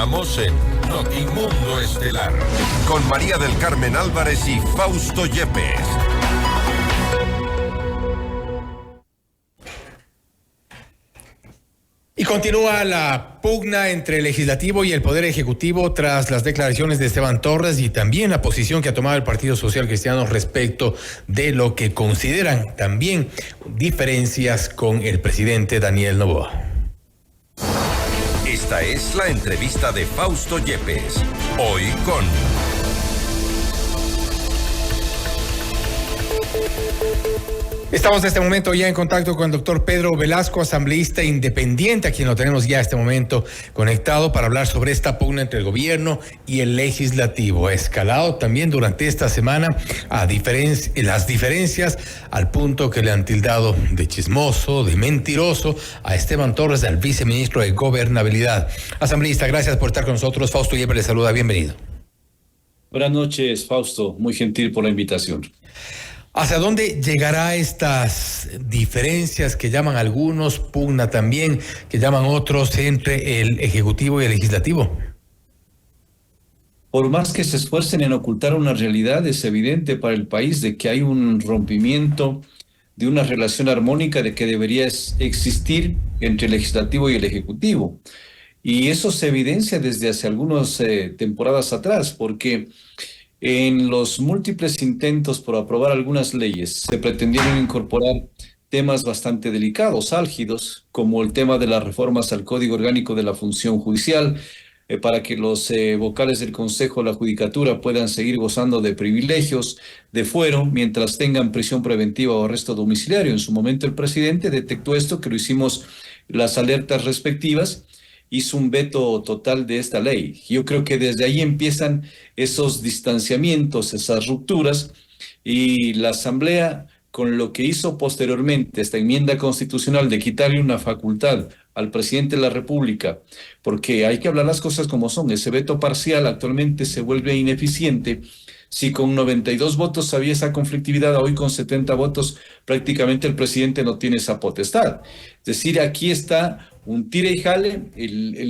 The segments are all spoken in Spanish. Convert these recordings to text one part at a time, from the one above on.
Estamos en Notimundo Estelar con María del Carmen Álvarez y Fausto Yepes. Y continúa la pugna entre el Legislativo y el Poder Ejecutivo tras las declaraciones de Esteban Torres y también la posición que ha tomado el Partido Social Cristiano respecto de lo que consideran también diferencias con el presidente Daniel Noboa. Esta es la entrevista de Fausto Yepes, hoy con... Estamos en este momento ya en contacto con el doctor Pedro Velasco, asambleísta independiente, a quien lo tenemos ya en este momento conectado para hablar sobre esta pugna entre el gobierno y el legislativo. Ha escalado también durante esta semana las diferencias al punto que le han tildado de chismoso, de mentiroso a Esteban Torres, al viceministro de Gobernabilidad. Asambleísta, gracias por estar con nosotros. Fausto Yepes le saluda, bienvenido. Buenas noches, Fausto. Muy gentil por la invitación. ¿Hacia dónde llegará estas diferencias que llaman algunos, pugna también, que llaman otros entre el Ejecutivo y el Legislativo? Por más que se esfuercen en ocultar una realidad, es evidente para el país de que hay un rompimiento de una relación armónica de que debería existir entre el Legislativo y el Ejecutivo. Y eso se evidencia desde hace algunas temporadas atrás, porque en los múltiples intentos por aprobar algunas leyes se pretendieron incorporar temas bastante delicados, álgidos, como el tema de las reformas al Código Orgánico de la Función Judicial, para que los vocales del Consejo de la Judicatura puedan seguir gozando de privilegios de fuero mientras tengan prisión preventiva o arresto domiciliario. En su momento el presidente detectó esto, que lo hicimos las alertas respectivas, hizo un veto total de esta ley. Yo creo que desde ahí empiezan esos distanciamientos, esas rupturas, y la Asamblea, con lo que hizo posteriormente esta enmienda constitucional de quitarle una facultad al presidente de la República, porque hay que hablar las cosas como son, ese veto parcial actualmente se vuelve ineficiente. Si con 92 votos había esa conflictividad, hoy con 70 votos prácticamente el presidente no tiene esa potestad. Es decir, aquí está un tira y jale,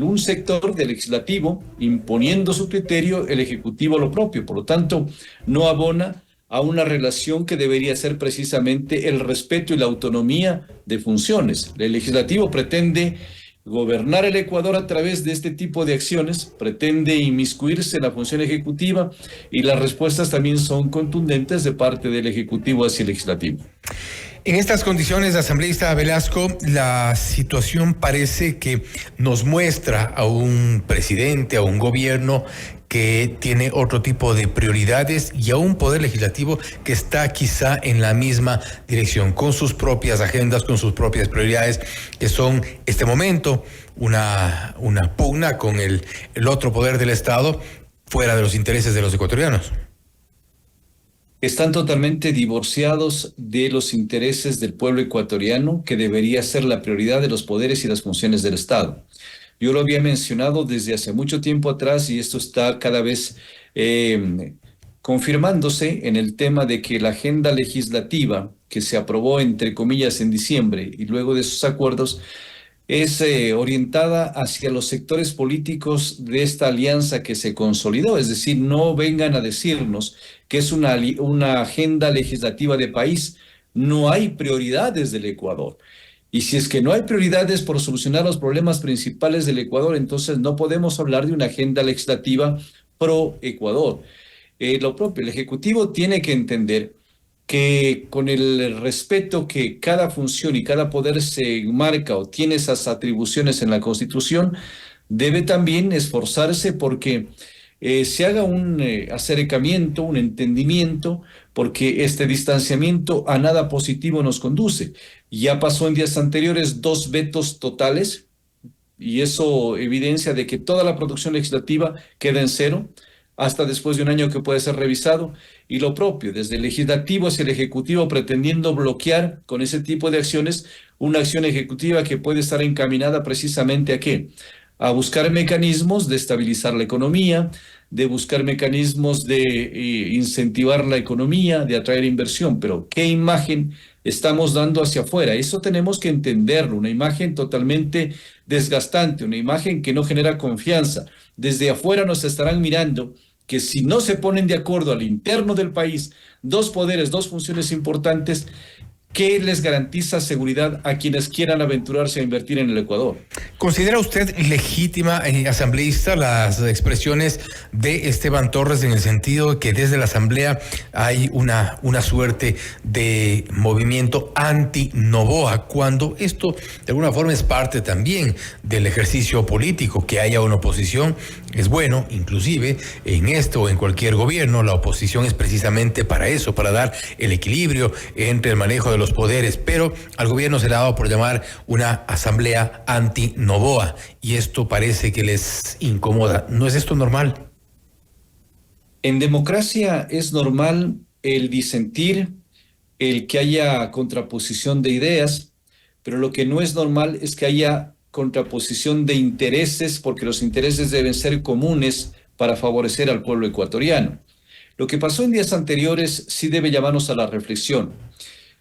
un sector del legislativo imponiendo su criterio, el ejecutivo lo propio. Por lo tanto, no abona a una relación que debería ser precisamente el respeto y la autonomía de funciones. El legislativo pretende gobernar el Ecuador a través de este tipo de acciones, pretende inmiscuirse en la función ejecutiva, y las respuestas también son contundentes de parte del Ejecutivo hacia el Legislativo. En estas condiciones, asambleísta Velasco, la situación parece que nos muestra a un presidente, a un gobierno que tiene otro tipo de prioridades y a un poder legislativo que está quizá en la misma dirección, con sus propias agendas, con sus propias prioridades, que son este momento una pugna con el otro poder del Estado fuera de los intereses de los ecuatorianos. Están totalmente divorciados de los intereses del pueblo ecuatoriano, que debería ser la prioridad de los poderes y las funciones del Estado. Yo lo había mencionado desde hace mucho tiempo atrás y esto está cada vez confirmándose en el tema de que la agenda legislativa que se aprobó, entre comillas, en diciembre y luego de esos acuerdos, es orientada hacia los sectores políticos de esta alianza que se consolidó. Es decir, no vengan a decirnos que es una agenda legislativa de país. No hay prioridades del Ecuador. Y si es que no hay prioridades por solucionar los problemas principales del Ecuador, entonces no podemos hablar de una agenda legislativa pro Ecuador. Lo propio, el Ejecutivo tiene que entender que con el respeto que cada función y cada poder se marca o tiene esas atribuciones en la Constitución, debe también esforzarse porque se haga un acercamiento, un entendimiento, porque este distanciamiento a nada positivo nos conduce. Ya pasó en días anteriores 2 vetos totales, y eso evidencia de que toda la producción legislativa queda en cero, hasta después de un año que puede ser revisado, y lo propio, desde el legislativo hacia el ejecutivo, pretendiendo bloquear con ese tipo de acciones una acción ejecutiva que puede estar encaminada precisamente ¿a qué? A buscar mecanismos de estabilizar la economía, de buscar mecanismos de incentivar la economía, de atraer inversión. Pero ¿qué imagen estamos dando hacia afuera? Eso tenemos que entenderlo, una imagen totalmente desgastante, una imagen que no genera confianza, desde afuera nos estarán mirando que si no se ponen de acuerdo al interno del país, dos poderes, dos funciones importantes, ¿qué les garantiza seguridad a quienes quieran aventurarse a invertir en el Ecuador? ¿Considera usted legítima, asambleísta, las expresiones de Esteban Torres en el sentido de que desde la Asamblea hay una suerte de movimiento anti-Noboa, cuando esto de alguna forma es parte también del ejercicio político? Que haya una oposición es bueno, inclusive en esto o en cualquier gobierno, la oposición es precisamente para eso, para dar el equilibrio entre el manejo de los poderes, pero al gobierno se le ha dado por llamar una asamblea anti-Noboa, y esto parece que les incomoda. ¿No es esto normal? En democracia es normal el disentir, el que haya contraposición de ideas, pero lo que no es normal es que haya contraposición de intereses, porque los intereses deben ser comunes para favorecer al pueblo ecuatoriano. Lo que pasó en días anteriores sí debe llamarnos a la reflexión.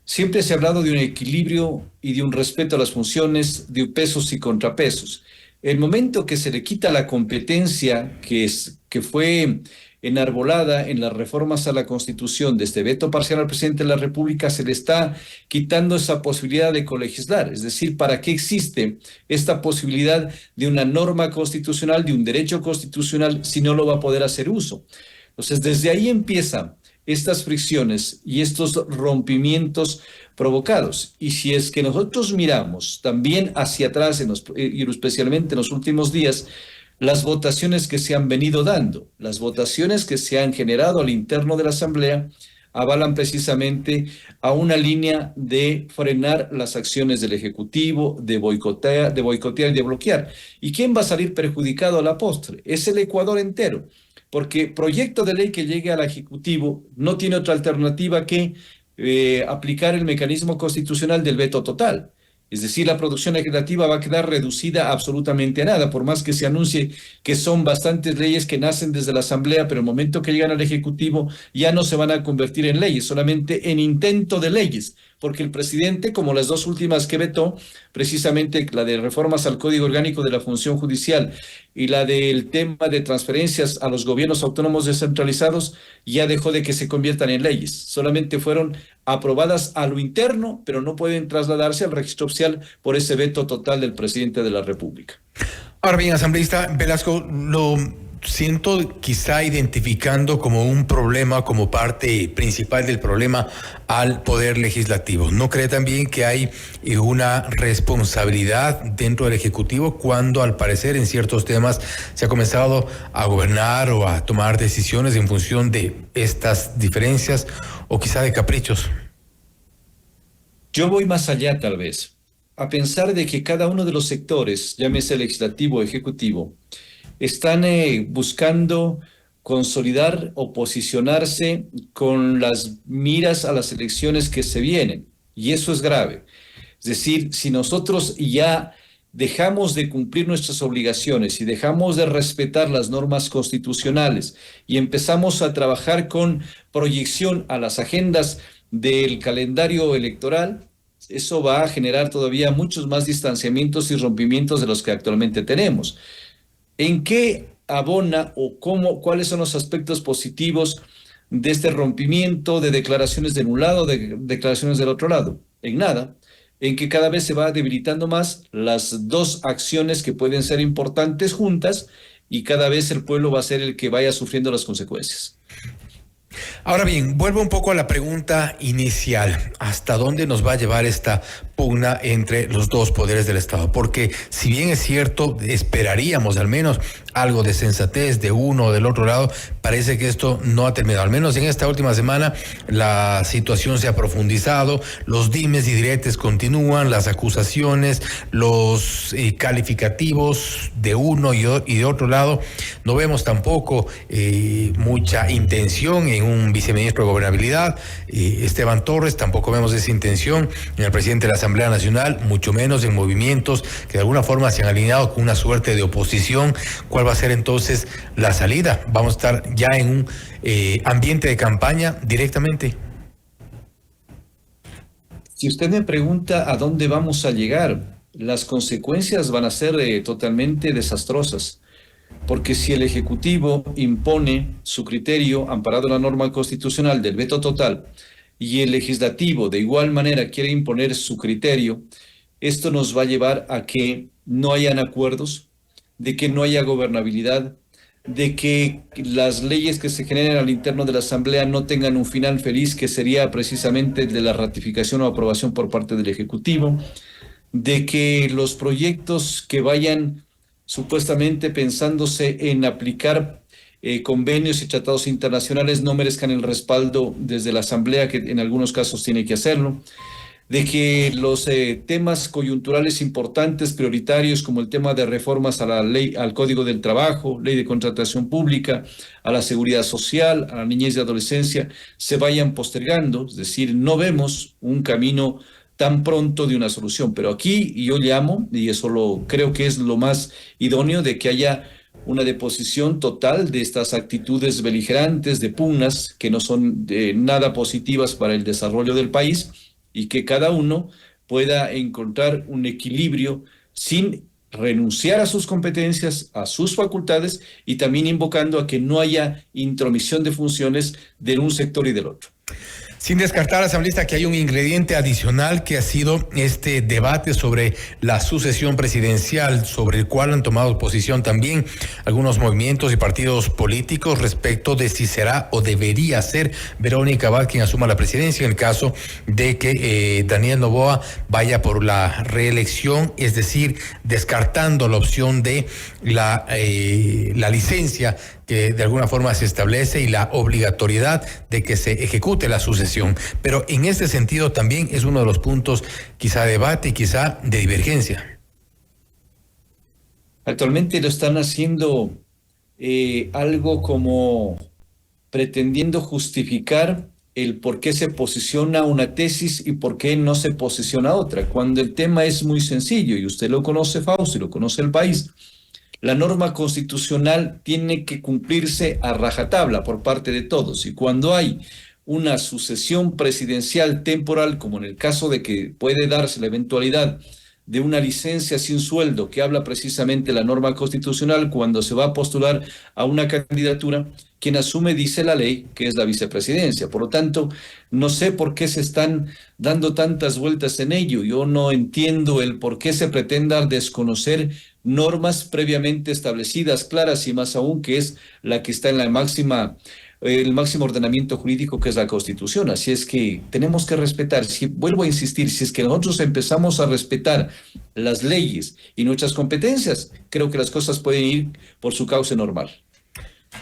Siempre se ha hablado de un equilibrio y de un respeto a las funciones, de pesos y contrapesos. El momento que se le quita la competencia que fue enarbolada en las reformas a la Constitución, desde veto parcial al presidente de la República, se le está quitando esa posibilidad de colegislar. Es decir, ¿para qué existe esta posibilidad de una norma constitucional, de un derecho constitucional, si no lo va a poder hacer uso? Entonces, desde ahí empiezan estas fricciones y estos rompimientos provocados. Y si es que nosotros miramos también hacia atrás, y especialmente en los últimos días, las votaciones que se han venido dando, las votaciones que se han generado al interno de la Asamblea, avalan precisamente a una línea de frenar las acciones del Ejecutivo, de boicotear y de bloquear. ¿Y quién va a salir perjudicado a la postre? Es el Ecuador entero, porque proyecto de ley que llegue al Ejecutivo no tiene otra alternativa que aplicar el mecanismo constitucional del veto total. Es decir, la producción legislativa va a quedar reducida absolutamente a nada, por más que se anuncie que son bastantes leyes que nacen desde la Asamblea, pero el momento que llegan al Ejecutivo ya no se van a convertir en leyes, solamente en intento de leyes, porque el presidente, como las dos últimas que vetó, precisamente la de reformas al Código Orgánico de la Función Judicial y la del tema de transferencias a los gobiernos autónomos descentralizados, ya dejó de que se conviertan en leyes. Solamente fueron aprobadas a lo interno, pero no pueden trasladarse al registro oficial por ese veto total del presidente de la República. Ahora bien, asambleísta Velasco, lo siento quizá identificando como un problema, como parte principal del problema al Poder Legislativo. ¿No cree también que hay una responsabilidad dentro del Ejecutivo cuando al parecer en ciertos temas se ha comenzado a gobernar o a tomar decisiones en función de estas diferencias o quizá de caprichos? Yo voy más allá tal vez, a pensar de que cada uno de los sectores, llámese legislativo o ejecutivo, están buscando consolidar o posicionarse con las miras a las elecciones que se vienen, y eso es grave. Es decir, si nosotros ya dejamos de cumplir nuestras obligaciones y dejamos de respetar las normas constitucionales y empezamos a trabajar con proyección a las agendas del calendario electoral, eso va a generar todavía muchos más distanciamientos y rompimientos de los que actualmente tenemos. ¿En qué abona o cuáles son los aspectos positivos de este rompimiento de declaraciones de un lado, de declaraciones del otro lado? En nada, en que cada vez se va debilitando más las dos acciones que pueden ser importantes juntas y cada vez el pueblo va a ser el que vaya sufriendo las consecuencias. Ahora bien, vuelvo un poco a la pregunta inicial. ¿Hasta dónde nos va a llevar esta pugna entre los dos poderes del Estado? Porque si bien es cierto, esperaríamos al menos algo de sensatez de uno o del otro lado, parece que esto no ha terminado. Al menos en esta última semana la situación se ha profundizado, los dimes y diretes continúan, las acusaciones, los calificativos de uno y de otro lado. No vemos tampoco mucha intención en un viceministro de Gobernabilidad, Esteban Torres, tampoco vemos esa intención en el presidente de la Asamblea Nacional, mucho menos en movimientos que de alguna forma se han alineado con una suerte de oposición. ¿Cuál va a ser entonces la salida? ¿Vamos a estar ya en un ambiente de campaña directamente? Si usted me pregunta a dónde vamos a llegar, las consecuencias van a ser totalmente desastrosas. porque si el Ejecutivo impone su criterio amparado en la norma constitucional del veto total y el Legislativo de igual manera quiere imponer su criterio, esto nos va a llevar a que no hayan acuerdos, de que no haya gobernabilidad, de que las leyes que se generen al interno de la Asamblea no tengan un final feliz, que sería precisamente el de la ratificación o aprobación por parte del Ejecutivo, de que los proyectos que vayan supuestamente pensándose en aplicar convenios y tratados internacionales no merezcan el respaldo desde la Asamblea, que en algunos casos tiene que hacerlo, de que los temas coyunturales importantes, prioritarios, como el tema de reformas a la ley, al Código del Trabajo, ley de contratación pública, a la seguridad social, a la niñez y adolescencia, se vayan postergando, es decir, no vemos un camino tan pronto de una solución. Pero aquí yo llamo, y eso creo que es lo más idóneo, de que haya una deposición total de estas actitudes beligerantes, de pugnas, que no son nada positivas para el desarrollo del país, y que cada uno pueda encontrar un equilibrio sin renunciar a sus competencias, a sus facultades, y también invocando a que no haya intromisión de funciones de un sector y del otro. Sin descartar, asambleísta, que hay un ingrediente adicional que ha sido este debate sobre la sucesión presidencial, sobre el cual han tomado posición también algunos movimientos y partidos políticos respecto de si será o debería ser Verónica Abad quien asuma la presidencia en el caso de que Daniel Noboa vaya por la reelección, es decir, descartando la opción de la licencia que de alguna forma se establece y la obligatoriedad de que se ejecute la sucesión. Pero en este sentido también es uno de los puntos quizá de debate y quizá de divergencia. Actualmente lo están haciendo algo como pretendiendo justificar el por qué se posiciona una tesis y por qué no se posiciona otra, cuando el tema es muy sencillo y usted lo conoce, Fausto, y lo conoce el país. La norma constitucional tiene que cumplirse a rajatabla por parte de todos, y cuando hay una sucesión presidencial temporal, como en el caso de que puede darse la eventualidad de una licencia sin sueldo, que habla precisamente la norma constitucional, cuando se va a postular a una candidatura, quien asume, dice la ley, que es la vicepresidencia. Por lo tanto, no sé por qué se están dando tantas vueltas en ello. Yo no entiendo el por qué se pretenda desconocer normas previamente establecidas, claras, y más aún que es la que está en el máximo ordenamiento jurídico, que es la Constitución. Así es que tenemos que respetar, vuelvo a insistir, si es que nosotros empezamos a respetar las leyes y nuestras competencias, creo que las cosas pueden ir por su cauce normal.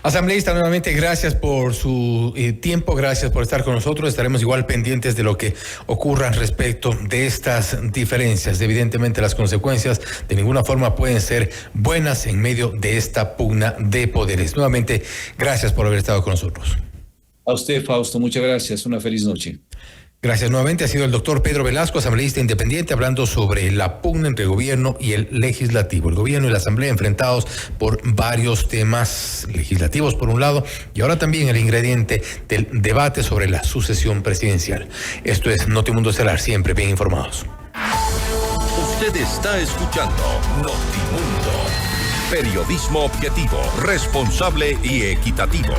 Asambleísta, nuevamente gracias por su tiempo, gracias por estar con nosotros. Estaremos igual pendientes de lo que ocurra respecto de estas diferencias. Evidentemente las consecuencias de ninguna forma pueden ser buenas en medio de esta pugna de poderes. Nuevamente, gracias por haber estado con nosotros. A usted, Fausto, muchas gracias. Una feliz noche. Gracias nuevamente. Ha sido el doctor Pedro Velasco, asambleísta independiente, hablando sobre la pugna entre el gobierno y el legislativo. El gobierno y la asamblea enfrentados por varios temas legislativos por un lado, y ahora también el ingrediente del debate sobre la sucesión presidencial. Esto es Notimundo Estelar, siempre bien informados. Usted está escuchando Notimundo. Periodismo objetivo, responsable y equitativo.